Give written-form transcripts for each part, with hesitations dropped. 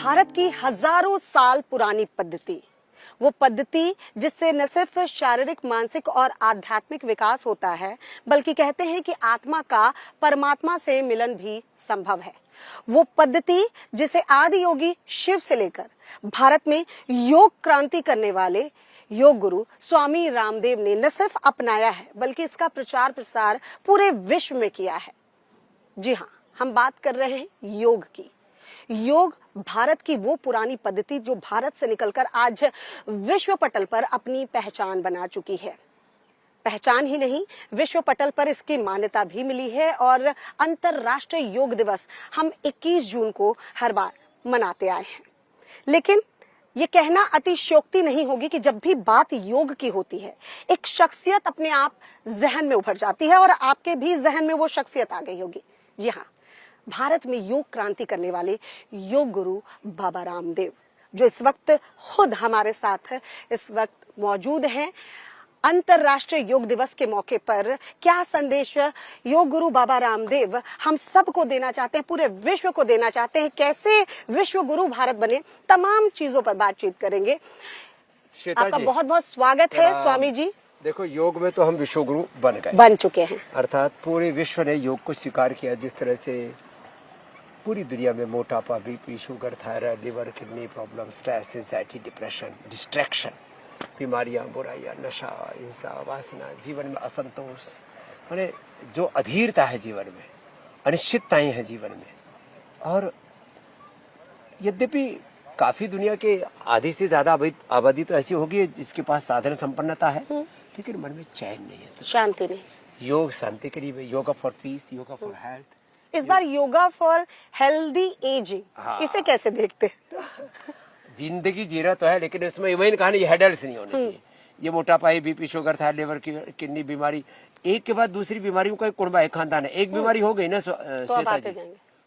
भारत की हजारों साल पुरानी पद्धति, वो पद्धति जिससे न सिर्फ शारीरिक, मानसिक और आध्यात्मिक विकास होता है, बल्कि कहते हैं कि आत्मा का परमात्मा से मिलन भी संभव है। वो पद्धति जिसे आदि योगी शिव से लेकर भारत में योग क्रांति करने वाले योग गुरु स्वामी रामदेव ने न सिर्फ अपनाया है, बल्कि इसका प्रचार प्रसार पूरे विश्व में किया है। जी हाँ, हम बात कर रहे हैं योग की। योग भारत की वो पुरानी पद्धति जो भारत से निकलकर आज विश्व पटल पर अपनी पहचान बना चुकी है। पहचान ही नहीं, विश्व पटल पर इसकी मान्यता भी मिली है और अंतर्राष्ट्रीय योग दिवस हम 21 जून को हर बार मनाते आए हैं। लेकिन ये कहना अतिशयोक्ति नहीं होगी कि जब भी बात योग की होती है, एक शख्सियत अपने आप जहन में उभर जाती है और आपके भी जहन में वो शख्सियत आ गई होगी। जी हाँ, भारत में योग क्रांति करने वाले योग गुरु बाबा रामदेव, जो इस वक्त खुद हमारे साथ इस वक्त मौजूद हैं। अंतर्राष्ट्रीय योग दिवस के मौके पर क्या संदेश योग गुरु बाबा रामदेव हम सबको देना चाहते हैं, पूरे विश्व को देना चाहते हैं, कैसे विश्व गुरु भारत बने, तमाम चीजों पर बातचीत करेंगे। आपका बहुत बहुत स्वागत है स्वामी जी। देखो, योग में तो हम विश्व गुरु बन चुके हैं, अर्थात पूरे विश्व ने योग को स्वीकार किया। जिस तरह से पूरी दुनिया में मोटापा, BP, sugar, thyroid, liver, kidney problem, stress, anxiety, depression, distraction, बीमारियां, बुराइयां, नशा, हिंसा, वासना, जीवन में असंतोष, माने जो अधीरता है जीवन में, अनिश्चितताएं हैं जीवन में। और यद्यपि काफी दुनिया के आधी से ज्यादा आबादी तो ऐसी होगी जिसके पास साधन संपन्नता है, लेकिन मन में चैन नहीं है, तो शांति नहीं। योग शांति के लिए, yoga for piece, yoga for health. इस बार योगा फॉर हेल्दी एजिंग, इसे कैसे देखते? जिंदगी जीना तो है, लेकिन इसमें ये कहा ये हेडल्स नहीं होने चाहिए। ये मोटापा, BP, sugar, thyroid, liver, kidney बीमारी, एक के बाद दूसरी बीमारियों का कुनबा है, खानदान है। एक बीमारी हो गई ना श्वेता जी,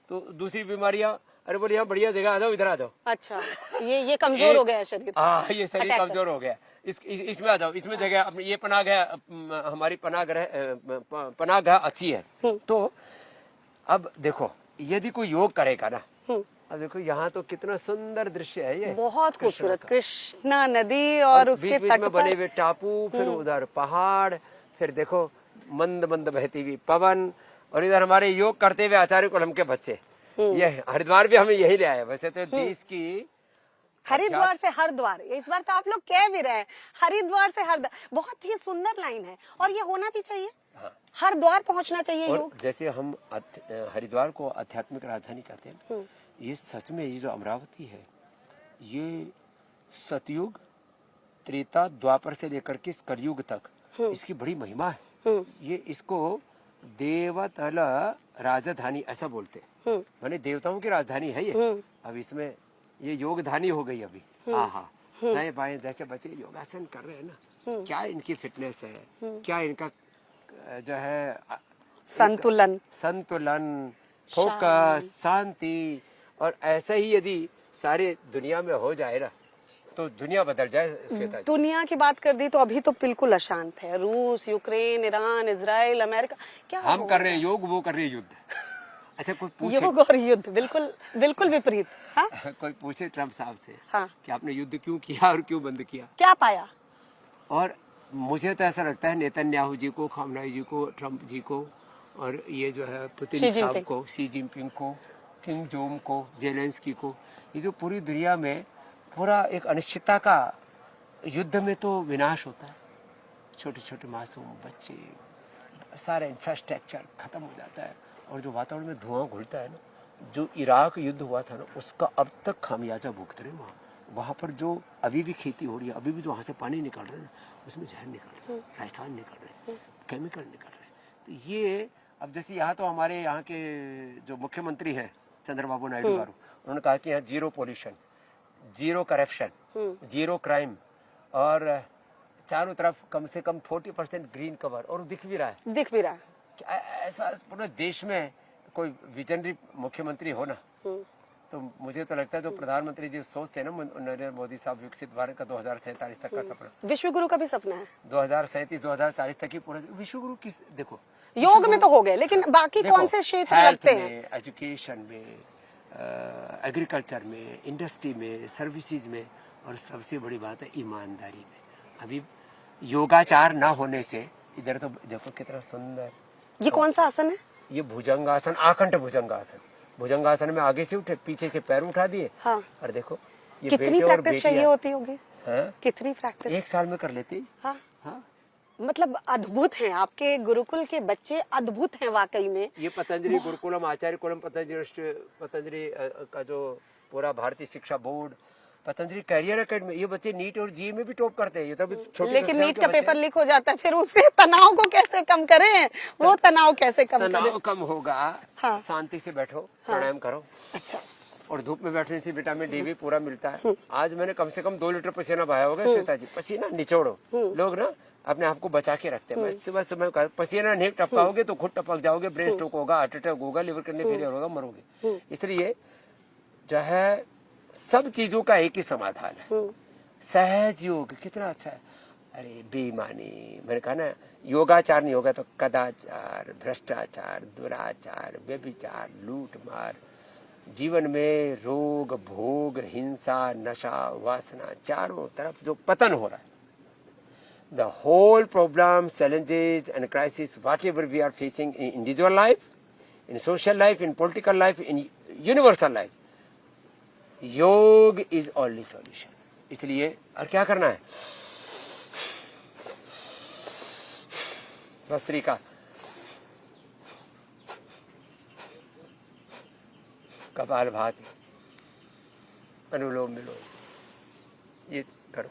तो दूसरी बीमारियां, अरे बोले यहाँ बढ़िया जगह आ जाओ, इधर आ जाओ। अच्छा, ये कमजोर हो गया है शरीर। हाँ, ये शरीर कमजोर हो गया। इसमें आ जाओ, इसमें जगह, ये पनाह हमारी पनाह अच्छी है। तो अब देखो, यदि कोई योग करेगा ना, अब देखो यहाँ तो कितना सुंदर दृश्य है, ये बहुत खूबसूरत कृष्णा नदी और उसके तट में बने हुए टापू, फिर उधर पहाड़, फिर देखो मंद मंद बहती हुई पवन, और इधर हमारे योग करते हुए आचार्य कुलम के बच्चे। ये हरिद्वार भी हमें यही ले आए। वैसे तो देश की हरिद्वार से हरिद्वार, इस बार तो आप लोग कह भी रहे हैं, हरिद्वार से हरिद्वार, बहुत ही सुंदर लाइन है और ये होना भी चाहिए। हाँ। हरिद्वार पहुंचना चाहिए योग। जैसे हम हरिद्वार को आध्यात्मिक राजधानी कहते हैं, ये सच में ये जो अमरावती है, ये सतयुग, त्रेता, द्वापर से लेकर के कलयुग तक इसकी बड़ी महिमा है। ये इसको देवतल राजधानी ऐसा बोलते हैं, माने देवताओं की राजधानी है ये। अब इसमें ये योगधानी हो गई अभी। आहा, दाएं बाएं जैसे बच्चे योगासन कर रहे हैं ना, क्या इनकी फिटनेस है, क्या इनका जो है संतुलन, फोकस, शांति। और ऐसे ही यदि सारे दुनिया में हो जाए ना, तो दुनिया बदल जाए। श्वेता जी, दुनिया की बात कर दी तो अभी तो बिल्कुल अशांत है। रूस, यूक्रेन, ईरान, इजराइल, अमेरिका, क्या हम कर रहे हैं योग, वो कर रहे हैं युद्ध। अच्छा, कोई पूछे योग और युद्ध बिल्कुल विपरीत। हाँ? कोई पूछे ट्रम्प साहब से, हाँ, कि आपने युद्ध क्यों किया और क्यों बंद किया, क्या पाया? और मुझे तो ऐसा लगता है नेतन्याहू जी को, खामनाई जी को, ट्रम्प जी को, और ये जो है पुतिन साहब को, शी जिनपिंग को, किम जोंग को, जेलेंस्की को, ये जो पूरी दुनिया में पूरा एक अनिश्चितता का युद्ध में तो विनाश होता है। छोटे छोटे मासूम बच्चे, सारा इंफ्रास्ट्रक्चर खत्म हो जाता है, और जो वातावरण में धुआं घुलता है ना, जो इराक युद्ध हुआ था ना, उसका अब तक खामियाजा भुगत रहे वहाँ पर जो अभी भी खेती हो रही है, अभी भी जो वहाँ से पानी निकल रहा है ना, उसमें जहर निकल रहे हैं, रसायन निकल रहे हैं, केमिकल निकल रहे हैं। तो ये अब जैसे यहाँ तो हमारे यहाँ के जो मुख्यमंत्री हैं चंद्रबाबू नायडू गारू, उन्होंने कहा कि यहाँ zero pollution, zero corruption, zero crime, और चारों तरफ कम से कम 40% ग्रीन कवर, और दिख भी रहा है। ऐसा पूरे देश में कोई विजनरी मुख्यमंत्री हो ना, तो मुझे तो लगता है जो प्रधानमंत्री जी सोचते हैं ना नरेंद्र मोदी साहब, विकसित भारत का 2047 तक का सपना, विश्व गुरु का भी सपना है 2037 2040 तक ही पूरा विश्व गुरु। किस देखो, योग में तो हो गए, लेकिन बाकी कौन से क्षेत्र लगते हैं? एजुकेशन में, एग्रीकल्चर में, इंडस्ट्री में, सर्विसेज में, और सबसे बड़ी बात है ईमानदारी में। अभी योगाचार ना होने से, इधर तो देखो कितना सुंदर, ये कौन सा आसन है? ये भुजंगासन, आकंठ भुजंगासन। भुजंगासन में आगे से उठे, पीछे से पैर उठा दिए। हाँ। और देखो ये कितनी बेटे और प्रैक्टिस चाहिए बेटियां, होती होगी? हाँ? कितनी प्रैक्टिस? 1 साल में कर लेती। हाँ। हाँ। मतलब अद्भुत हैं आपके गुरुकुल के बच्चे, अद्भुत हैं वाकई में। ये पतंजलि गुरुकुलम, आचार्य कुलम पतंजलि का जो पूरा भारतीय शिक्षा बोर्ड, पतंजलि करियर एकेडमी, ये बच्चे नीट और जी में भी टॉप करते हैं। ये तो छोटे लेकिन नीट का पेपर लीक हो जाता है, फिर उसके तनाव को कैसे कम करें? वो तनाव कैसे कम करें? तनाव कम होगा। हाँ। शांति से बैठो, प्राणायाम करो। अच्छा। और धूप में बैठने से विटामिन डी भी पूरा मिलता है। आज मैंने कम से कम 2 लीटर पसीना बहाया होगा श्वेता जी। पसीना निचोड़ो। लोग ना अपने आप को बचा के रखते हैं। मैं सुबह सुबह पसीना नहीं टपकाओगे तो खुद टपक जाओगे, ब्रेन स्ट्रोक होगा, हार्ट अटैक होगा, लिवर किडनी फेलियर होगा, मरोगे। इसलिए जो है सब चीजों का एक ही समाधान है, सहज योग। कितना अच्छा है। अरे बेईमानी, मैंने कहा ना, योगाचार नहीं होगा तो कदाचार, भ्रष्टाचार, दुराचार, व्यभिचार, लूट मार, जीवन में रोग, भोग, हिंसा, नशा, वासना, चारों तरफ जो पतन हो रहा है। The whole problem, challenges and crisis, whatever we are facing in individual life, in social life, in political life, in universal life, योग is only solution. इसलिए और क्या करना है? भस्त्रिका, कपालभाति, अनुलोम विलोम, ये करो।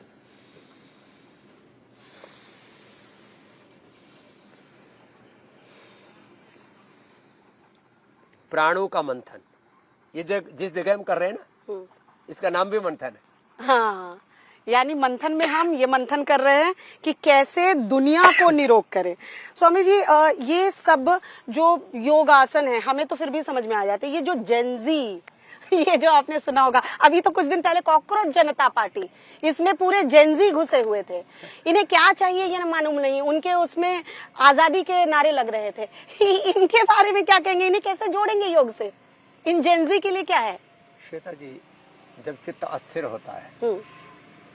प्राणों का मंथन, ये जिस जगह हम कर रहे हैं ना, इसका नाम भी मंथन है। हाँ, यानी मंथन में हम ये मंथन कर रहे हैं कि कैसे दुनिया को निरोग करें। स्वामी जी, ये सब जो योग आसन है हमें तो फिर भी समझ में आ जाते हैं। ये जो जेनजी, ये जो आपने सुना होगा, अभी तो कुछ दिन पहले कॉकरोच जनता पार्टी, इसमें पूरे जेनजी घुसे हुए थे। इन्हें क्या चाहिए ये मालूम नहीं, उनके उसमें आजादी के नारे लग रहे थे। इनके बारे में क्या कहेंगे? इन्हें कैसे जोड़ेंगे योग से? इन जेनजी के लिए क्या है? श्वेता जी, जब चित्त अस्थिर होता है,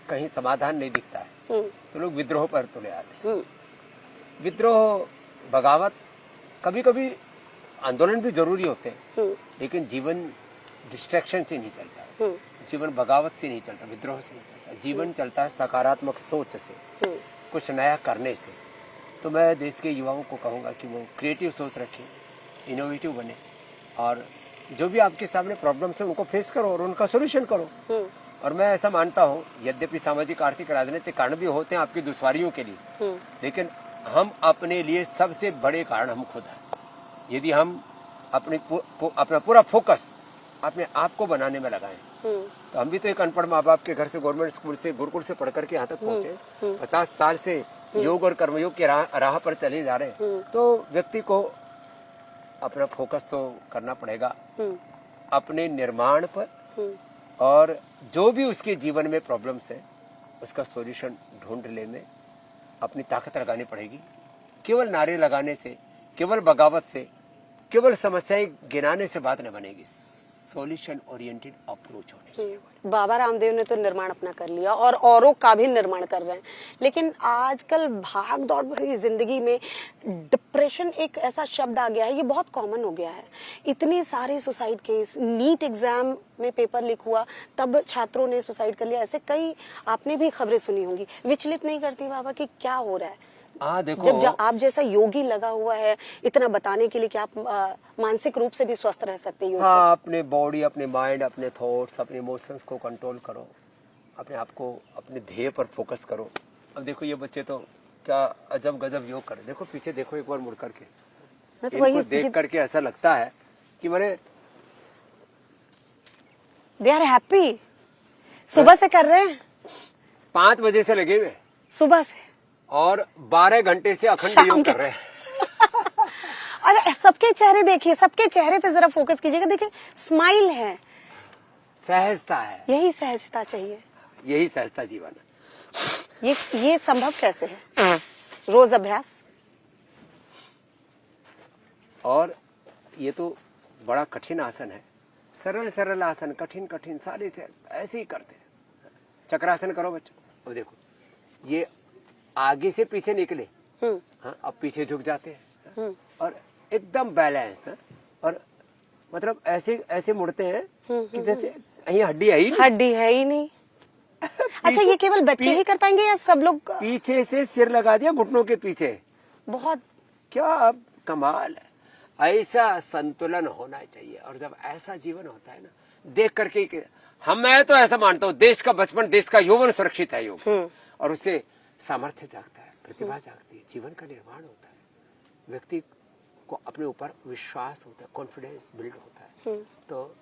कहीं समाधान नहीं दिखता है, तो लोग विद्रोह पर तुले आते हैं। विद्रोह, बगावत, कभी कभी आंदोलन भी जरूरी होते हैं, लेकिन जीवन डिस्ट्रैक्शन से नहीं चलता, जीवन बगावत से नहीं चलता, विद्रोह से नहीं चलता। जीवन चलता है सकारात्मक सोच से, कुछ नया करने से। तो मैं देश के युवाओं को कहूंगा कि वो क्रिएटिव सोच रखें, इनोवेटिव बने, और जो भी आपके सामने प्रॉब्लम्स है उनको फेस करो और उनका सोल्यूशन करो। और मैं ऐसा मानता हूँ, यद्यपि सामाजिक, आर्थिक, राजनीतिक कारण भी होते हैं आपकी दुश्वारियों के लिए, लेकिन हम अपने लिए सबसे बड़े कारण हम खुद हैं। यदि हम अपना पूरा फोकस अपने आप को बनाने में लगाएं, तो हम भी तो एक अनपढ़ माँ बाप के घर से, गवर्नमेंट स्कूल से, गुरुकुल से पढ़ करके यहाँ तक पहुंचे, 50 साल से योग और कर्मयोग के राह पर चले जा रहे हैं। तो व्यक्ति को अपना फोकस तो करना पड़ेगा अपने निर्माण पर, और जो भी उसके जीवन में प्रॉब्लम्स है उसका सॉल्यूशन ढूंढने में अपनी ताकत लगानी पड़ेगी। केवल नारे लगाने से, केवल बगावत से, केवल समस्याएं गिनाने से बात न बनेगी। सॉल्यूशन ओरिएंटेड अप्रोच होनी चाहिए। बाबा रामदेव ने तो निर्माण अपना कर लिया और औरों का भी निर्माण कर रहे हैं, लेकिन आजकल भाग दौड़ भरी जिंदगी में डिप्रेशन एक ऐसा शब्द आ गया है, ये बहुत कॉमन हो गया है। इतने सारे सुसाइड केस, नीट एग्जाम में पेपर लीक हुआ तब छात्रों ने सुसाइड कर लिया, ऐसे कई आपने भी खबरें सुनी होंगी। विचलित नहीं करती बाबा कि क्या हो रहा है? देखो, जब आप जैसा योगी लगा हुआ है इतना बताने के लिए कि आप मानसिक रूप से भी स्वस्थ रह सकते हैं। हाँ, अपने बॉडी, अपने माइंड, अपने थॉट्स, अपने इमोशंस को कंट्रोल करो, अपने आप को अपने ध्येय पर फोकस करो। अब देखो ये बच्चे तो क्या अजब गजब योग कर, देखो पीछे देखो एक बार मुड़ करके, मैं तो इनको देख करके ऐसा लगता है कि मैंने, दे आर हैप्पी। सुबह से कर रहे हैं, 5 बजे से लगे हुए सुबह से, और 12 घंटे से अखंड योग कर रहे हैं। अरे सबके चेहरे देखिए, सबके चेहरे पे जरा फोकस कीजिएगा, देखिए स्माइल है, सहजता है। यही सहजता चाहिए, यही सहजता जीवन है। ये संभव कैसे है? रोज अभ्यास, और ये तो बड़ा कठिन आसन है, सरल सरल आसन, कठिन कठिन सारे से ऐसे ही करते हैं। चक्रासन करो बच्चों, अब देखो ये आगे से पीछे निकले, हाँ अब पीछे झुक जाते हैं और एकदम बैलेंस, और मतलब ऐसे ऐसे मुड़ते हैं कि जैसे कहीं हड्डी है ही नहीं। हड्डी है ही नहीं। अच्छा, ये केवल बच्चे ही कर पाएंगे या सब लोग? पीछे से सिर लगा दिया घुटनों के पीछे, बहुत क्या अब कमाल है। ऐसा संतुलन होना चाहिए, और जब ऐसा जीवन होता है ना, देख करके मैं तो ऐसा मानता हूँ, देश का बचपन, देश का यौवन सुरक्षित है योग से, और उससे सामर्थ्य जागता है, प्रतिभा जागती है, जीवन का निर्माण होता है, व्यक्ति को अपने ऊपर विश्वास होता है, कॉन्फिडेंस बिल्ड होता है। तो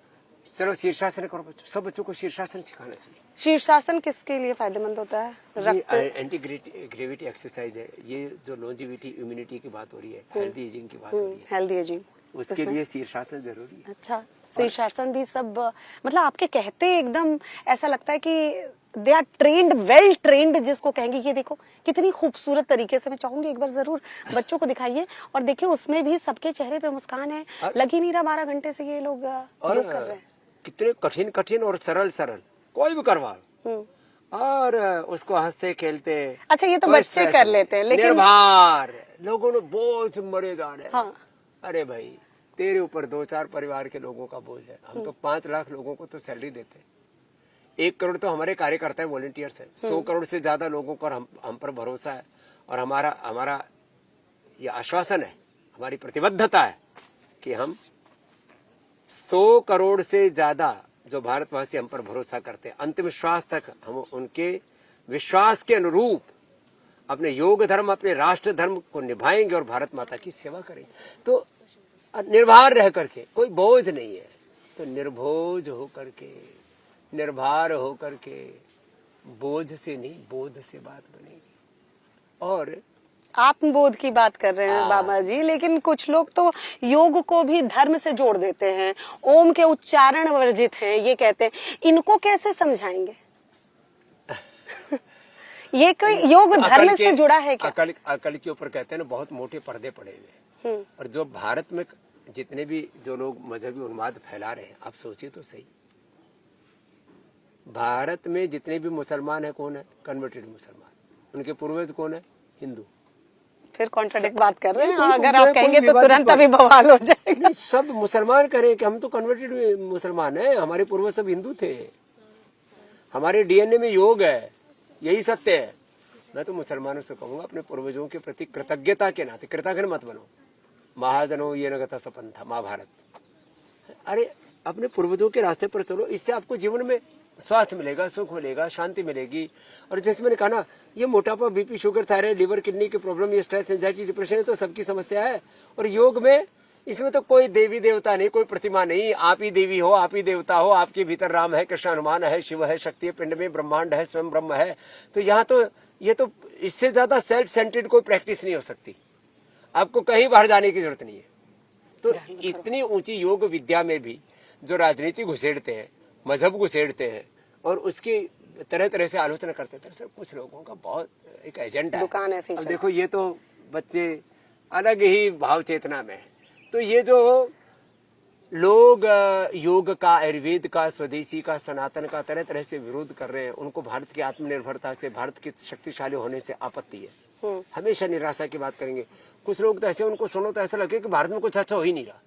चलो शीर्षासन करो बच्चों, सब बच्चों को शीर्षासन सिखाना चाहिए। शीर्षासन किसके लिए फायदेमंद होता है? रक्त एंटी ग्रेविटी एक्सरसाइज है ये, जो लॉन्जिविटी इम्यूनिटी की बात हो रही है, हेल्दी एजिंग की बात हो रही है, हेल्दी एजिंग, उसके लिए शीर्षासन जरूरी है। अच्छा, शीर्षासन भी सब मतलब आपके कहते एकदम ऐसा लगता है कि they are trained, well trained जिसको कहेंगे। ये देखो कितनी खूबसूरत तरीके से, मैं चाहूंगी एक बार जरूर बच्चों को दिखाइए, और देखिए उसमें भी सबके चेहरे पे मुस्कान है, लग ही नहीं रहा 12 घंटे से ये लोग योग कर रहे हैं। कितने कठिन कठिन और सरल सरल कोई भी करवा, और उसको हंसते खेलते। अच्छा, ये तो बच्चे कर लेते हैं, लेकिन निर्भर लोगों ने बोझ मरे जा रहे हैं। हाँ। अरे भाई तेरे ऊपर 2-4 परिवार के लोगों का बोझ है, हम तो 5 लाख लोगों को तो सैलरी देते हैं, 1 करोड़ तो हमारे कार्यकर्ता है, वॉलंटियर्स है, 100 करोड़ से ज्यादा लोगों को हम पर भरोसा है, और हमारा ये आश्वासन है, हमारी प्रतिबद्धता है कि हम 100 करोड़ से ज्यादा जो भारतवासी हम पर भरोसा करते हैं, अंतिम श्वास तक हम उनके विश्वास के अनुरूप अपने योग धर्म, अपने राष्ट्र धर्म को निभाएंगे और भारत माता की सेवा करेंगे। तो निर्भर रह करके, कोई बोझ नहीं है, तो निर्भोज हो करके, निर्भर हो करके, बोझ से नहीं बोध से बात बनेगी। और आत्मबोध की बात कर रहे हैं बाबा जी, लेकिन कुछ लोग तो योग को भी धर्म से जोड़ देते हैं, ओम के उच्चारण वर्जित हैं ये कहते हैं, इनको कैसे समझाएंगे? ये कोई योग धर्म से जुड़ा है क्या? अकल के ऊपर कहते हैं ना, बहुत मोटे पर्दे पड़े हुए हैं। और जो भारत में जितने भी जो लोग मजहबी उन्माद फैला रहे हैं, आप सोचिए तो सही, भारत में जितने भी मुसलमान है, कौन है? कन्वर्टेड मुसलमान। उनके पूर्वज कौन है? हिंदू। फिर कॉन्ट्रडिक्ट बात कर रहे हैं, अगर आप कहेंगे तो तुरंत अभी बवाल हो जाएगा। सब मुसलमान करें कि हम तो कन्वर्टेड मुसलमान हैं, हमारे पूर्वज सब हिंदू थे, हमारे डीएनए में योग है, यही सत्य है। मैं तो मुसलमानों से कहूंगा, अपने पूर्वजों के प्रति कृतज्ञता के नाते, कृतज्ञ मत बनो। महाजनो ये नगता सपन था, महाभारत। अरे अपने पूर्वजों के रास्ते पर चलो, इससे आपको जीवन में स्वास्थ्य मिलेगा, सुख मिलेगा, शांति मिलेगी। और जैसे मैंने कहा ना, ये मोटापा, BP, sugar, thyroid, liver, kidney की प्रॉब्लम, ये स्ट्रेस, एंजाइटी, डिप्रेशन है तो सबकी समस्या है। और योग में, इसमें तो कोई देवी देवता नहीं, कोई प्रतिमा नहीं, आप ही देवी हो, आप ही देवता हो, आपके भीतर राम है, कृष्ण, हनुमान है, शिव है, शक्ति है, पिंड में ब्रह्मांड है, स्वयं ब्रह्म है। तो यहाँ तो ये तो इससे ज्यादा सेल्फ सेंटर्ड कोई प्रैक्टिस नहीं हो सकती। आपको कहीं बाहर जाने की जरूरत नहीं है। तो इतनी ऊंची योग विद्या में भी जो राजनीति घुसेड़ते हैं, मजहब घुसेड़ते हैं, और उसकी तरह तरह से आलोचना करते हैं, सर कुछ लोगों का बहुत एक एजेंडा दुकान है। ऐसी अब देखो, ये तो बच्चे अलग ही भाव चेतना में है। तो ये जो लोग योग का, आयुर्वेद का, स्वदेशी का, सनातन का तरह तरह से विरोध कर रहे हैं, उनको भारत की आत्मनिर्भरता से, भारत के शक्तिशाली होने से आपत्ति है। हमेशा निराशा की बात करेंगे। कुछ लोग तो ऐसे, उनको सुनो तो ऐसा लगे कि भारत में कुछ अच्छा हो ही नहीं रहा।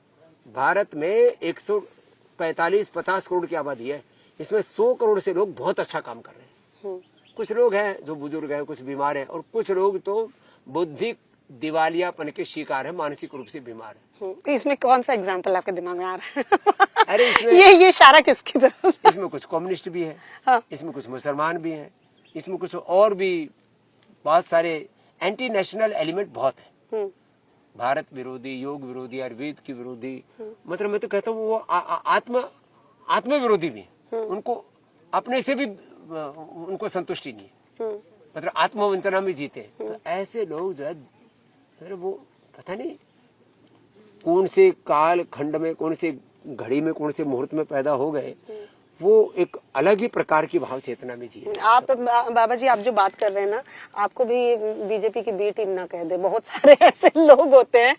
भारत में 145-50 करोड़ की आबादी है, इसमें 100 करोड़ से लोग बहुत अच्छा काम कर रहे हैं। कुछ लोग हैं जो बुजुर्ग हैं, कुछ बीमार हैं, और कुछ लोग तो बौद्धिक दिवालियापन के शिकार है, मानसिक रूप से बीमार है। इसमें कौन सा एग्जाम्पल आपके दिमाग में आ रहा है? अरे इसमें ये इशारा किसकी तरफ? इसमें कुछ कम्युनिस्ट भी है, हाँ। इसमें कुछ मुसलमान भी हैं, इसमें कुछ और भी बहुत सारे एंटी नेशनल एलिमेंट बहुत है। भारत विरोधी, योग विरोधी, आयुर्वेद की विरोधी, मतलब मैं तो कहता हूँ वो आत्म विरोधी भी है। उनको अपने से भी उनको संतुष्टि नहीं है, मतलब आत्मवंचना में जीते। तो ऐसे लोग जो है, वो पता नहीं कौन से काल खंड में, कौन से घड़ी में, कौन से मुहूर्त में पैदा हो गए, वो एक अलग ही प्रकार की भाव चेतना में जिए। आप बाबा जी, आप जो बात कर रहे हैं ना, आपको भी बीजेपी की बी टीम ना कह दे। बहुत सारे ऐसे लोग होते हैं,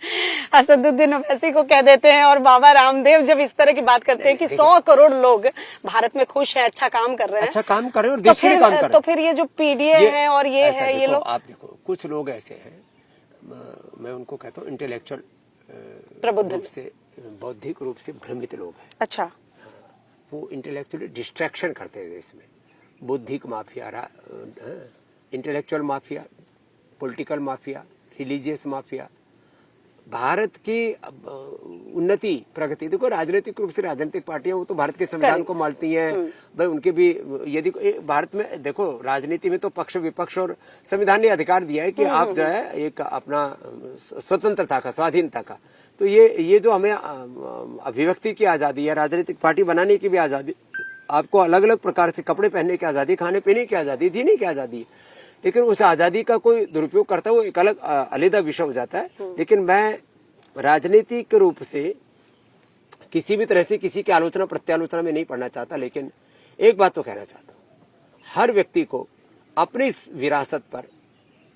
असदुद्दीन ओवैसी को कह देते हैं, और बाबा रामदेव जब इस तरह की बात करते हैं कि 100 करोड़ लोग भारत में खुश हैं, अच्छा काम कर रहे हैं, अच्छा काम कर रहे हैं और देश के लिए काम कर रहे हैं। तो फिर ये जो पीडीए है और ये है, ये लोग, आप देखो कुछ लोग ऐसे हैं, मैं उनको कहता हूँ इंटेलेक्चुअल प्रबुद्ध रूप से, बौद्धिक रूप से भ्रमित लोग हैं। अच्छा, वो इंटेलेक्चुअली डिस्ट्रैक्शन करते हैं देश में। बौद्धिक mafia, intellectual mafia, political mafia, religious mafia. Bharat की उन्नति प्रगति, देखो राजनीतिक रूप से राजनीतिक पार्टियां वो तो भारत के संविधान को मानती हैं भाई, उनके भी यदि भारत में देखो राजनीति में तो पक्ष विपक्ष और संविधान ने अधिकार दिया है कि आप जो है एक अपना स्वतंत्रता का, स्वाधीनता का, तो ये जो हमें अभिव्यक्ति की आजादी है, राजनीतिक पार्टी बनाने की भी आजादी, आपको अलग अलग प्रकार से कपड़े पहनने की आजादी, खाने पीने की आजादी, जीने की आजादी, लेकिन उस आजादी का कोई दुरुपयोग करता है वो एक अलग अलग विषय हो जाता है। लेकिन मैं राजनीतिक रूप से किसी भी तरह से किसी की आलोचना प्रत्यालोचना में नहीं पढ़ना चाहता, लेकिन एक बात तो कहना चाहता हूँ, हर व्यक्ति को अपनी इस विरासत पर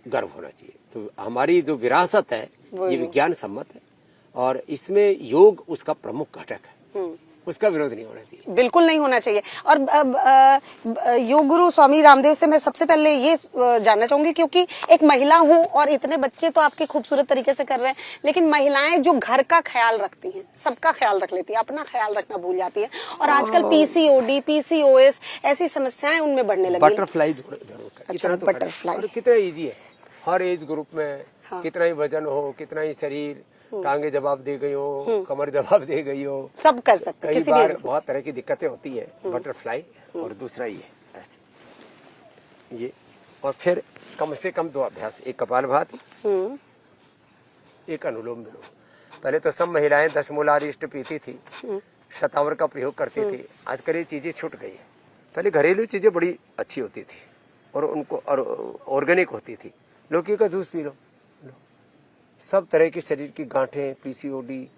गर्व होना चाहिए। तो हमारी जो विरासत है ये विज्ञान सम्मत है और इसमें योग उसका प्रमुख घटक है, उसका विरोध नहीं होना चाहिए, बिल्कुल नहीं होना चाहिए। और योग गुरु स्वामी रामदेव से मैं सबसे पहले ये जानना चाहूंगी, क्योंकि एक महिला हूँ और इतने बच्चे तो आपके खूबसूरत तरीके से कर रहे हैं, लेकिन महिलाएं जो घर का ख्याल रखती हैं, सबका ख्याल रख लेती हैं, अपना ख्याल रखना भूल जाती है, और आजकल पीसीओडी, पीसीओएस ऐसी समस्याएं उनमें बढ़ने लगी। बटरफ्लाई अच्छा, बटरफ्लाई कितना इजी है, हर एज ग्रुप में कितना ही वजन हो, कितना ही शरीर, टांगे जवाब दे गई हो, कमर जवाब दे गई हो, सब कर सकते हैं। कई किसी बार भी बहुत तरह की दिक्कतें होती है, बटरफ्लाई। और दूसरा ये ऐसे ये, और फिर कम से कम 2 अभ्यास, एक कपालभाति, एक अनुलोम विलोम। पहले तो सब महिलाएं 10 मूलार इष्ट पीती थी, शतावर का प्रयोग करती थी, आजकल ये चीजें छूट गई है। पहले घरेलू चीजें बड़ी अच्छी होती थी और उनको और ऑर्गेनिक होती थी। लौकी का जूस पी लो, सब तरह की शरीर की गांठें, पीसीओडी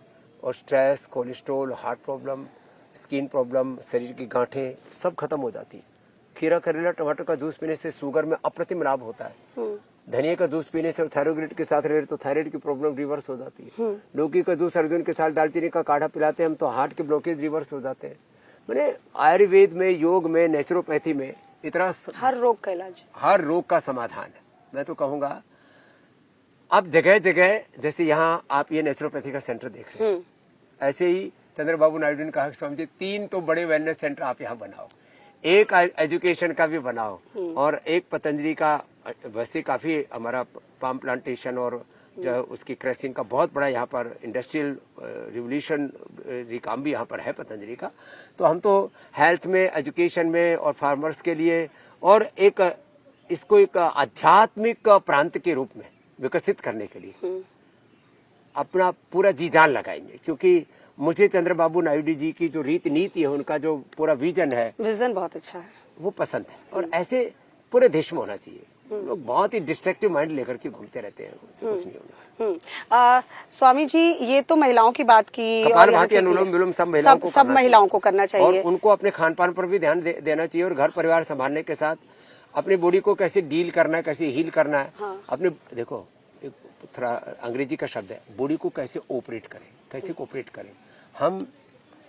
और stress, cholesterol, heart problem, skin problem, शरीर की गांठें सब खत्म हो जाती है। खीरा, करेला, टमाटर का जूस पीने से शुगर में अप्रतिम लाभ होता है। धनिया का जूस पीने से थायराइड के साथ रहे तो थायराइड की प्रॉब्लम रिवर्स हो जाती है। लौकी का जूस अर्जुन के साथ दालचीनी का काढ़ा पिलाते हैं हम तो हार्ट के ब्लॉकेज रिवर्स हो जाते हैं। मैंने आयुर्वेद में, योग में, नेचुरोपैथी में इतना हर रोग का इलाज, हर रोग का समाधान है। मैं तो कहूंगा अब जगह जगह, जैसे यहाँ आप ये नेचुरोपैथी का सेंटर देख रहे हैं, ऐसे ही चंद्रबाबू नायडू ने कहा समझे 3 तो बड़े वेलनेस सेंटर आप यहाँ बनाओ, एक एजुकेशन का भी बनाओ और एक पतंजलि का। वैसे काफी हमारा पाम प्लांटेशन और जो उसकी क्रैसिंग का बहुत बड़ा यहाँ पर इंडस्ट्रियल रिवोल्यूशन काम भी यहाँ पर है पतंजलि का। तो हम तो हेल्थ में, एजुकेशन में और फार्मर्स के लिए और एक इसको एक आध्यात्मिक प्रांत के रूप में विकसित करने के लिए अपना पूरा जी जान लगाएंगे, क्योंकि मुझे चंद्रबाबू नायडू जी की जो रीति नीति है, उनका जो पूरा विजन है, विजन बहुत अच्छा है, वो पसंद है। और ऐसे पूरे देश में होना चाहिए। लोग बहुत ही डिस्ट्रक्टिव माइंड लेकर के घूमते रहते हैं, उससे कुछ नहीं होना। स्वामी जी, ये तो महिलाओं की बात की, कपालभाति, अनुलोम विलोम सब महिलाओं को करना चाहिए और उनको अपने खान पान पर भी ध्यान देना चाहिए और घर परिवार संभालने के साथ अपनी बॉडी को कैसे डील करना है, कैसे हील करना है। अपने देखो, एक थोड़ा अंग्रेजी का शब्द है, बॉडी को कैसे ऑपरेट करें, कैसे कोऑपरेट करें। हम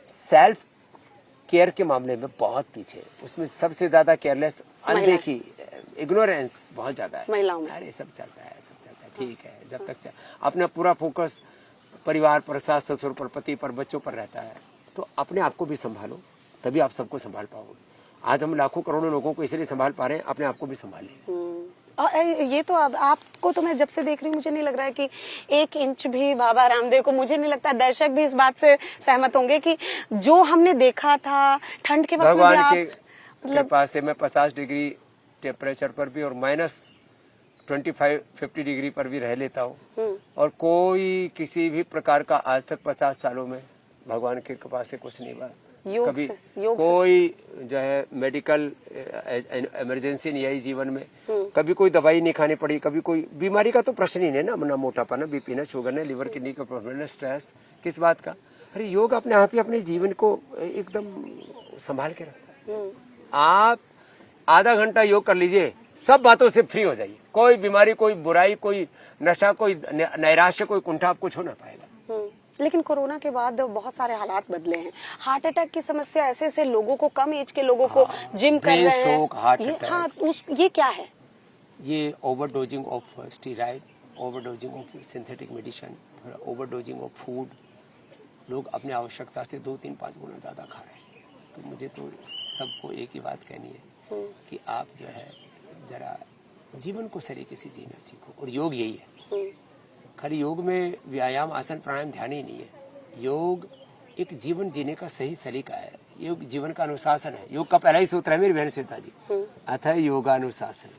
सेल्फ केयर के मामले में बहुत पीछे, उसमें सबसे ज्यादा केयरलेस, अनदेखी, इग्नोरेंस बहुत ज्यादा है महिलाओं में। अरे सब चलता है, ठीक है, जब तक अपना पूरा फोकस परिवार पर, सास ससुर पर, पति पर, बच्चों पर रहता है, तो अपने आप को भी संभालो, तभी आप सबको संभाल पाओगे। आज हम लाखों करोड़ों लोगों को इसलिए संभाल पा रहे हैं, अपने आप को भी संभालें। और ये तो आपको तो मैं जब से देख रही हूँ, मुझे नहीं लग रहा है कि 1 इंच भी बाबा रामदेव को, मुझे नहीं लगता दर्शक भी इस बात से सहमत होंगे कि जो हमने देखा था ठंड के वक्त में, भगवान की कृपा से मैं 50 डिग्री टेम्परेचर पर भी और -25-50 डिग्री पर भी रह लेता हूँ, और कोई किसी भी प्रकार का आज तक 50 सालों में भगवान की कृपा से कुछ नहीं हुआ। कभी कोई जो है मेडिकल इमरजेंसी नहीं आई जीवन में, कभी कोई दवाई नहीं खानी पड़ी, कभी कोई बीमारी का तो प्रश्न ही नहीं ना, ना मोटापा, ना बीपी, ना शुगर, ना लिवर, किडनी का प्रॉब्लम, ना स्ट्रेस, किस बात का। अरे योग अपने आप ही अपने जीवन को एकदम संभाल के रखता है। आप आधा घंटा योग कर लीजिए, सब बातों से फ्री हो जाइए। कोई बीमारी, कोई बुराई, कोई नशा, कोई नैराश्य, कोई कुंठा आपको छू ना पाएगा। लेकिन कोरोना के बाद बहुत सारे हालात बदले हैं। हार्ट अटैक की समस्या ऐसे ऐसे लोगों को, कम एज के लोगों को जिम कर रहे हैं। स्ट्रोक, हार्ट ये, अटैक। हाँ, ये क्या है? ये overdosing of steroid, overdosing of synthetic medicine, overdosing of food. लोग अपनी आवश्यकता से 2-3-5 गुना ज्यादा खा रहे हैं। तो मुझे तो सबको एक ही बात कहनी है कि आप जो है जरा जीवन को सलीके से जीना सीखो। और योग यही है। खाली योग में व्यायाम, आसन, प्राणायाम, ध्यान ही नहीं है। योग एक जीवन जीने का सही सलीका है। योग जीवन का अनुशासन है। योग का पहला ही सूत्र है मेरी बहन सीता जी, अतः योगानुशासन।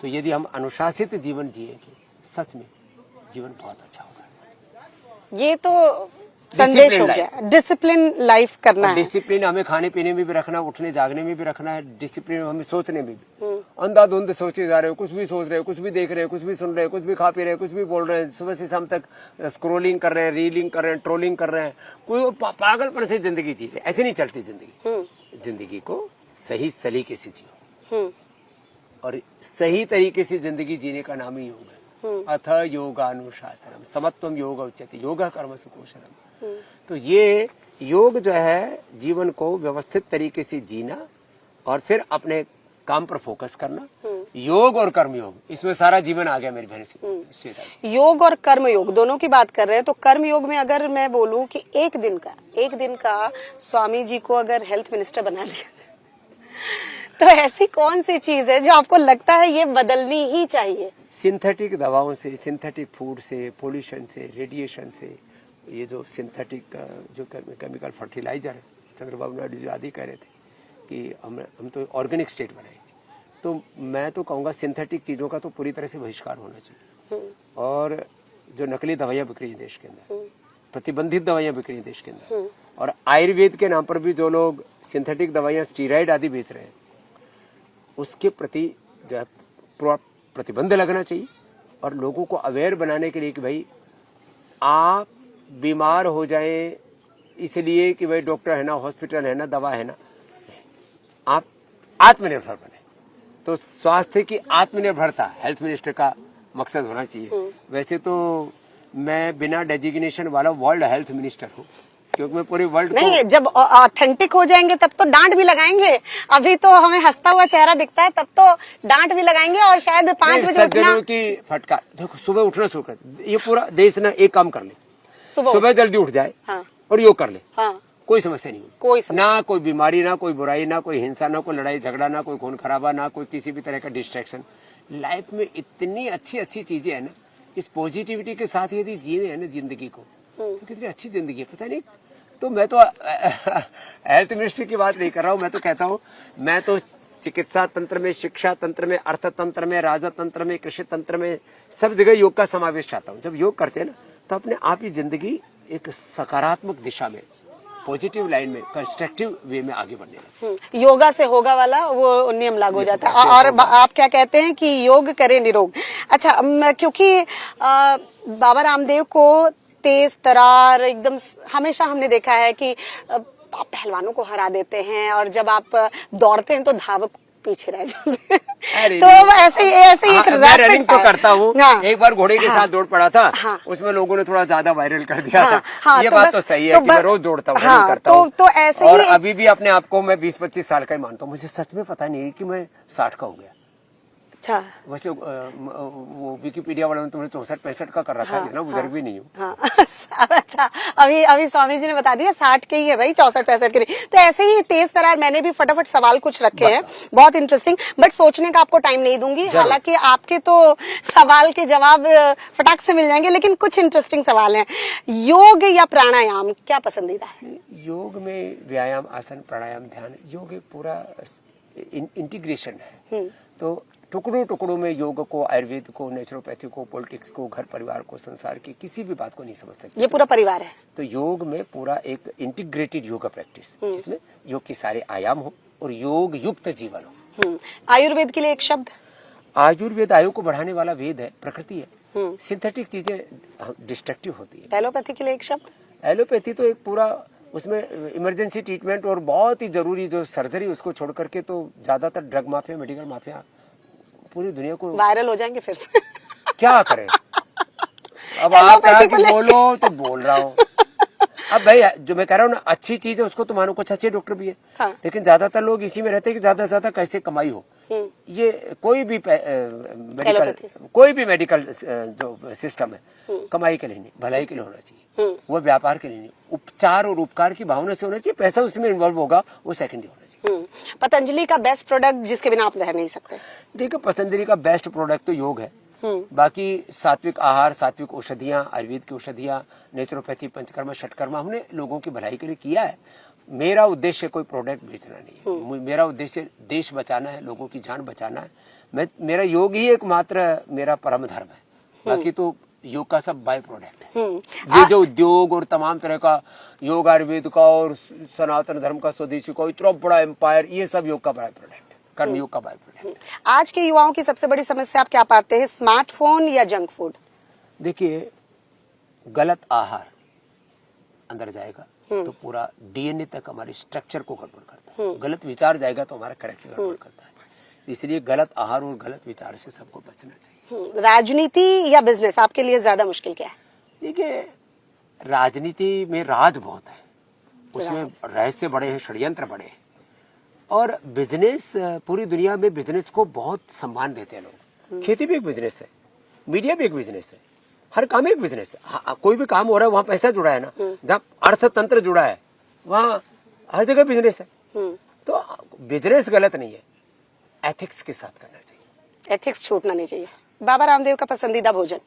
तो यदि हम अनुशासित जीवन जिएंगे, सच में जीवन बहुत अच्छा होगा। ये तो संदेश हो गया, डिसिप्लिन लाइफ करना है। डिसिप्लिन हमें खाने पीने में भी रखना, उठने जागने में भी रखना है। डिसिप्लिन हमें सोचने में भी। अंधाधुंध सोचे जा रहे हो, कुछ भी सोच रहे हो, कुछ भी देख रहे हो, कुछ भी सुन रहे हो, कुछ भी खा पी रहे हो, कुछ भी बोल रहे हैं, सुबह से शाम तक स्क्रोलिंग कर रहे हैं, रीलिंग कर रहे हैं, ट्रोलिंग कर रहे हैं। कोई पागलपन से जिंदगी जी रहे, ऐसे नहीं चलती जिंदगी। जिंदगी को सही सलीके से जियो, और सही तरीके से जिंदगी जीने का नाम ही योग है। अथ योगानुशासनम समत्वम योग उच्यते योग कर्मसु कौशलम। तो ये योग जो है जीवन को व्यवस्थित तरीके से जीना और फिर अपने काम पर फोकस करना। योग और कर्म योग, इसमें सारा जीवन आ गया मेरी बहन से। योग और कर्म योग दोनों की बात कर रहे हैं, तो कर्म योग में अगर मैं बोलूं कि एक दिन का स्वामी जी को अगर हेल्थ मिनिस्टर बना दिया जाए, तो ऐसी कौन सी चीज है जो आपको लगता है ये बदलनी ही चाहिए? सिंथेटिक दवाओं से, सिंथेटिक फूड से, पोल्यूशन से, रेडिएशन से, ये जो सिंथेटिक जो केमिकल फर्टिलाइजर है, चंद्रबाबू नायडू जी आदि कह रहे थे कि हम तो ऑर्गेनिक स्टेट बनाएंगे। तो मैं तो कहूँगा सिंथेटिक चीज़ों का तो पूरी तरह से बहिष्कार होना चाहिए। और जो नकली दवाइयाँ बिक रही हैं देश के अंदर, प्रतिबंधित दवाइयाँ बिक रही हैं देश के अंदर, और आयुर्वेद के नाम पर भी जो लोग सिंथेटिक दवाइयाँ, स्टीराइड आदि बेच रहे हैं, उसके प्रति जो है प्रतिबंध लगना चाहिए। और लोगों को अवेयर बनाने के लिए कि भाई आप बीमार हो जाएं इसलिए कि भाई डॉक्टर है ना, हॉस्पिटल है ना, दवा है ना, आप आत्मनिर्भर बने। तो स्वास्थ्य की आत्मनिर्भरता हेल्थ मिनिस्टर का मकसद होना चाहिए। वैसे तो मैं बिना डेजिग्नेशन वाला वर्ल्ड हेल्थ मिनिस्टर हूँ, क्योंकि मैं पूरे वर्ल्ड नहीं, जब ऑथेंटिक हो जाएंगे तब तो डांट भी लगाएंगे। अभी तो हमें हंसता हुआ चेहरा दिखता है, तब तो डांट भी लगाएंगे। और शायद 5 बजे उठना योगा से होगा वाला वो नियम लागू हो जाता है। और आप क्या कहते हैं कि योग करे निरोग। अच्छा, क्योंकि बाबा रामदेव को तेज तरार एकदम हमेशा हमने देखा है कि आप पहलवानों को हरा देते हैं, और जब आप दौड़ते हैं तो धावक पीछे रह जाते हैं। तो ऐसे ही एक मैं रनिंग तो करता हूँ। हाँ, एक बार घोड़े के साथ दौड़ पड़ा था। हाँ, उसमें लोगों ने थोड़ा ज्यादा वायरल कर दिया था। हाँ, ये तो बात तो सही है कि मैं रोज दौड़ता हूँ, रनिंग करता हूँ। तो ऐसे और अभी भी अपने आप को मैं 20-25 साल का ही मानता हूँ। मुझे सच में पता नहीं कि मैं 60 का हो गया। अच्छा, वैसे वो विकिपीडिया वालों ने तुम्हें 64-65 का कर रखा है। इतना बुजुर्ग भी नहीं हूँ। हाँ, अच्छा, अभी स्वामी जी ने बता दिया 60 के ही है भाई, 64-65 के नहीं। तो ऐसे ही तेज तरार मैंने भी फटाफट सवाल कुछ रखे हैं, बहुत इंटरेस्टिंग, बट सोचने का आपको टाइम नहीं दूंगी। हालांकि आपके तो सवाल के जवाब फटाक से मिल जाएंगे, लेकिन कुछ इंटरेस्टिंग सवाल हैं। योग या प्राणायाम, क्या पसंदीदा है? योग में व्यायाम, आसन, प्राणायाम, ध्यान, योग एक पूरा इंटीग्रेशन है। तो टुकड़ों टुकड़ों में योग को, आयुर्वेद को, नेचुरोपैथी को, पॉलिटिक्स को, घर परिवार को, संसार की किसी भी बात को नहीं समझ सकते। ये पूरा परिवार है। तो योग में पूरा एक इंटीग्रेटेड योगा प्रैक्टिस, जिसमें योग के सारे आयाम हो और योग युक्त जीवन हो। आयुर्वेद के लिए एक शब्द? आयुर्वेद आयु को बढ़ाने वाला वेद है, प्रकृति है। सिंथेटिक चीजें डिस्ट्रक्टिव होती है। एलोपैथी के लिए एक शब्द? एलोपैथी तो एक पूरा उसमें इमरजेंसी ट्रीटमेंट और बहुत ही जरूरी जो सर्जरी, उसको छोड़ करके तो ज्यादातर ड्रग माफिया, मेडिकल माफिया पूरी दुनिया को वायरल हो जाएंगे फिर से। क्या करें। अब आप कहा कि बोलो तो बोल रहा हूँ। अब भाई जो मैं कह रहा हूँ ना, अच्छी चीज है उसको तो मानो, कुछ अच्छे डॉक्टर भी है। हाँ। लेकिन ज्यादातर लोग इसी में रहते हैं कि ज्यादा से ज्यादा कैसे कमाई हो। ये कोई भी मेडिकल जो सिस्टम है, कमाई के लिए नहीं, भलाई के लिए होना चाहिए। वो व्यापार के लिए नहीं, उपचार और उपकार की भावना से होना चाहिए। पैसा उसमें इन्वॉल्व होगा वो सेकेंडरी होना चाहिए। पतंजलि का बेस्ट प्रोडक्ट जिसके बिना आप रह नहीं सकते? देखिए, पतंजलि का बेस्ट प्रोडक्ट तो योग है। बाकी सात्विक आहार, सात्विक औषधियां, आयुर्वेद की औषधियां, नेचुरोपैथी, पंचकर्मा, षटकर्मा हमने लोगों की भलाई के लिए किया है। मेरा उद्देश्य कोई प्रोडक्ट बेचना नहीं है। मेरा उद्देश्य देश बचाना है, लोगों की जान बचाना है। मेरा योग ही एकमात्र मेरा परम धर्म है। बाकी तो योग का सब बाय प्रोडक्ट है। ये जो उद्योग और तमाम तरह का योग, आयुर्वेद का और सनातन धर्म का, स्वदेशी का इतना बड़ा एम्पायर, ये सब योग का बाय प्रोडक्ट है, कर्मयोग का बाय प्रोडक्ट। आज के युवाओं की सबसे बड़ी समस्या आप क्या पाते हैं, स्मार्टफोन या जंक फूड? देखिए, गलत आहार अंदर जाएगा तो पूरा डीएनए तक हमारे स्ट्रक्चर को गड़बड़ करता है। गलत विचार जाएगा तो हमारा करेक्टर गड़बड़ करता है। इसलिए गलत आहार और गलत विचार से सबको बचना चाहिए। राजनीति या बिजनेस आपके लिए ज्यादा मुश्किल क्या है? देखिए, राजनीति में राज बहुत है, उसमें रहस्य बड़े हैं, षड्यंत्र बड़े हैं। और बिजनेस, पूरी दुनिया में बिजनेस को बहुत सम्मान देते हैं लोग। खेती भी एक बिजनेस है, मीडिया भी एक बिजनेस है, हर काम एक बिजनेस है। हाँ, कोई भी काम हो रहा है वहाँ पैसा जुड़ा है ना, जहाँ अर्थतंत्र जुड़ा है वहाँ हर जगह बिजनेस है। तो बिजनेस गलत नहीं है, एथिक्स के साथ करना चाहिए। एथिक्स छूटना नहीं चाहिए। बाबा रामदेव का पसंदीदा भोजन?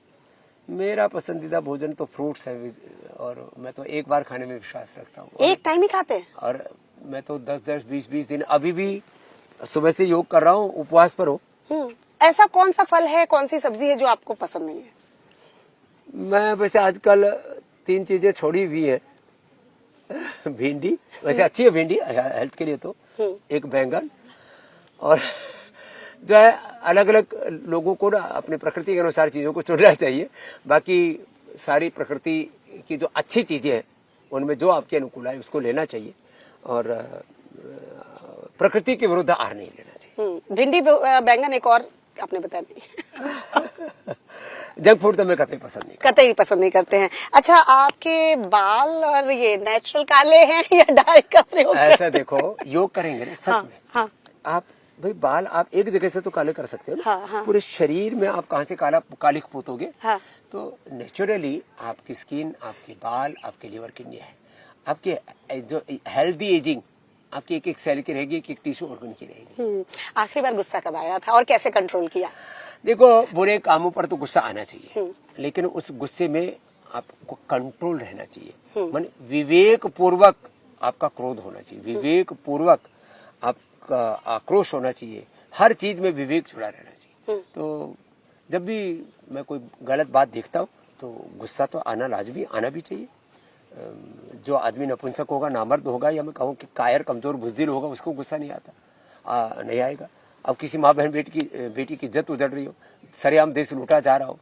मेरा पसंदीदा भोजन तो फ्रूट्स है, और मैं तो एक बार खाने में विश्वास रखता हूँ। एक टाइम ही खाते हैं? और मैं तो 10-10, 20-20 दिन, अभी भी सुबह से योग कर रहा हूँ, उपवास पर हूँ। ऐसा कौन सा फल है, कौन सी सब्जी है जो आपको पसंद नहीं है? मैं वैसे आजकल 3 चीजें छोड़ी हुई है। भिंडी, वैसे अच्छी है भिंडी हेल्थ के लिए तो, एक बैंगन, और जो है अलग अलग लोगों को ना अपने प्रकृति के अनुसार चीजों को चुनना चाहिए। बाकी सारी प्रकृति की जो अच्छी चीजें हैं उनमें जो आपके अनुकूल है उसको लेना चाहिए, और प्रकृति के विरुद्ध आहार नहीं लेना चाहिए। भिंडी, बैंगन, एक और आपने बता दी। जंक फूड तो मैं कतई पसंद नहीं करते हैं। अच्छा, आपके बाल और ये नेचुरल काले हैं या डाई का प्रयोग? ऐसा देखो, योग करेंगे ना सच में, हाँ। आप भाई बाल आप एक जगह से तो काले कर सकते हो ना। हाँ। पूरे शरीर में आप कहाँ से कालिक पोतोगे? हाँ। तो नेचुरली आपकी स्किन, आपके बाल, आपके लिवर, किडनी है, आपके जो हेल्दी एजिंग आपकी एक एक सेल की रहेगी, एक एक टिश्यू ऑर्गन की रहेगी। आखिरी बार गुस्सा कब आया था और कैसे कंट्रोल किया? देखो, बुरे कामों पर तो गुस्सा आना चाहिए, लेकिन उस गुस्से में आपको कंट्रोल रहना चाहिए। माने विवेक पूर्वक आपका क्रोध होना चाहिए, विवेक पूर्वक आपका आक्रोश होना चाहिए, हर चीज में विवेक जुड़ा रहना चाहिए। तो जब भी मैं कोई गलत बात देखता हूँ तो गुस्सा तो आना लाजमी, आना भी चाहिए। जो आदमी नपुंसक होगा, नामर्द होगा, या मैं कहूँ कि कायर, कमजोर, बुज़दिल होगा, उसको गुस्सा नहीं आता, नहीं आएगा। अब किसी माँ बहन बेटी की इज्जत उजड़ रही हो, सरेआम देश लूटा जा रहा हो,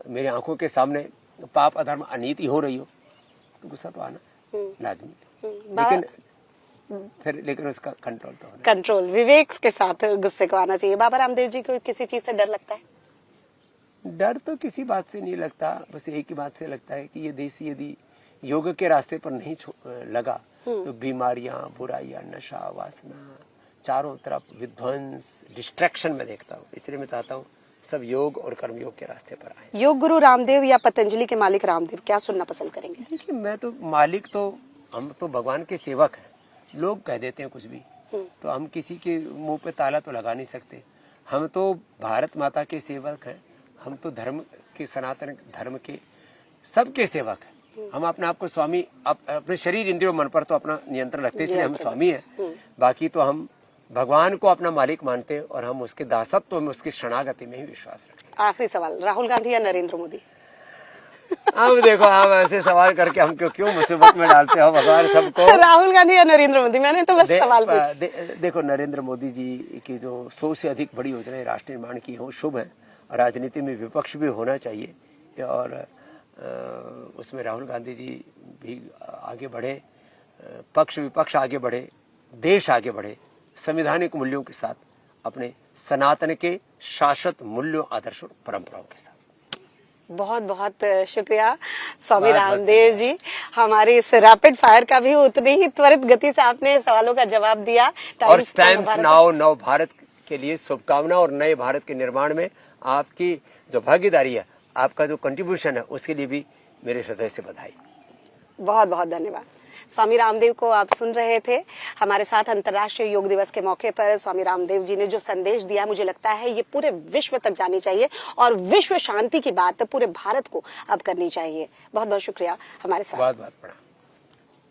मेरी आंखों के सामने पाप, अधर्म, अनीति हो रही हो, तो गुस्सा तो आना लाजमी। लेकिन उसका कंट्रोल तो होना। कंट्रोल, विवेक के साथ गुस्से को आना चाहिए। बाबा रामदेव जी को किसी चीज से डर लगता है? डर तो किसी बात से नहीं लगता, बस एक ही बात से लगता है कि ये देश यदि योग के रास्ते पर नहीं लगा तो बीमारियां, बुराइयां, नशा, वासना, चारों तरफ विध्वंस, डिस्ट्रैक्शन में देखता हूँ। इसलिए मैं चाहता हूँ सब योग और कर्मयोग के रास्ते पर आए। योग गुरु रामदेव या पतंजलि के मालिक रामदेव, क्या सुनना पसंद करेंगे? देखिए, मैं तो मालिक, तो हम तो भगवान के सेवक हैं। लोग कह देते हैं कुछ भी, तो हम किसी के मुंह पे ताला तो लगा नहीं सकते। हम तो भारत माता के सेवक हैं, हम तो धर्म के, सनातन धर्म के सबके सेवक हैं। हम अपने आप को स्वामी, अपने शरीर, इंद्रियों, मन पर तो अपना नियंत्रण रखते, इसलिए हम स्वामी हैं। बाकी तो हम भगवान को अपना मालिक मानते हैं, और हम उसके दासत्व में, उसकी शरणागति में ही विश्वास रखते हैं। आखिरी सवाल, राहुल गांधी या नरेंद्र मोदी? अब देखो, आप ऐसे सवाल करके हम क्यों मुसीबत में डालते हो भगवान सबको। राहुल गांधी या नरेंद्र मोदी, मैंने तो बस सवाल पूछा। देखो, नरेंद्र मोदी जी की जो 100 से अधिक बड़ी योजनाएं राष्ट्र निर्माण की हो, शुभ है, और राजनीति में विपक्ष भी होना चाहिए, और उसमें राहुल गांधी जी भी आगे बढ़े, पक्ष विपक्ष आगे बढ़े, देश आगे बढ़े, संवैधानिक मूल्यों के साथ, अपने सनातन के शाश्वत मूल्यों, आदर्शों, परंपराओं के साथ। बहुत बहुत शुक्रिया स्वामी रामदेव जी। हमारी इस रैपिड फायर का भी उतनी ही त्वरित गति से आपने सवालों का जवाब दिया। और टाइम्स नाउ नव भारत के लिए शुभकामना, और नए भारत के निर्माण में आपकी जो भागीदारी है, आपका जो कंट्रीब्यूशन है, उसके लिए भी मेरे हृदय से बधाई। बहुत बहुत धन्यवाद। स्वामी रामदेव को आप सुन रहे थे। हमारे साथ अंतर्राष्ट्रीय योग दिवस के मौके पर स्वामी रामदेव जी ने जो संदेश दिया, मुझे लगता है ये पूरे विश्व तक जानी चाहिए और विश्व शांति की बात पूरे भारत को अब करनी चाहिए। बहुत बहुत शुक्रिया हमारे साथ। बहुत बहुत प्रणाम।